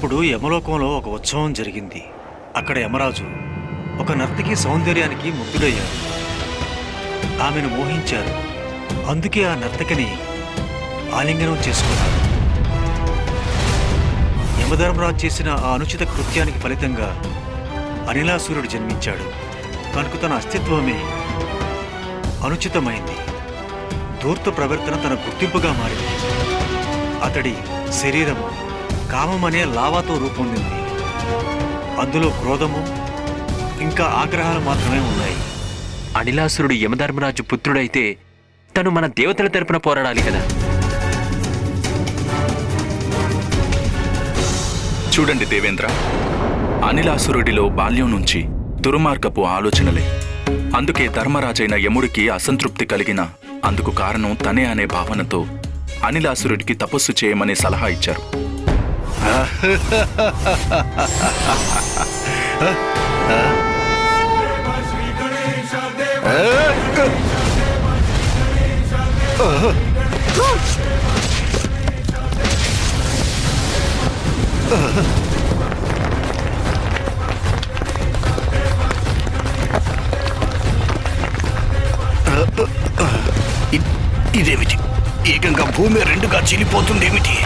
ఒకప్పుడు యమలోకంలో ఒక ఉత్సవం జరిగింది. అక్కడ యమరాజు ఒక నర్తకి సౌందర్యానికి ముగ్ధుడయ్యారు. ఆమెను మోహించారు. అందుకే ఆ నర్తకిని ఆలింగనం చేసుకున్నారు. యమధర్మరాజు చేసిన ఆ అనుచిత కృత్యానికి ఫలితంగా అనిలాసురుడు జన్మించాడు. కనుక తన అస్తిత్వమే అనుచితమైంది. ధూర్త ప్రవర్తన తన గుర్తింపుగా మారింది. అతడి శరీరము కామమనే లావాతో రూపొందింది. అందులో క్రోధము ఇంకా ఆగ్రహాలు మాత్రమే ఉన్నాయి. అనిలాసురుడు యమధర్మరాజు పుత్రుడైతే తను మన దేవతల తరపున పోరాడాలి కదా. చూడండి దేవేంద్ర, అనిలాసురుడిలో బాల్యం నుంచి దుర్మార్గపు ఆలోచనలే. అందుకే ధర్మరాజైన యముడికి అసంతృప్తి కలిగిన అందుకు కారణం తనే అనే భావనతో అనిలాసురుడికి తపస్సు చేయమని సలహా ఇచ్చారు. ఇదేమిటి? ఏకంగా భూమి రెండుగా చీలిపోతుందేమిటి?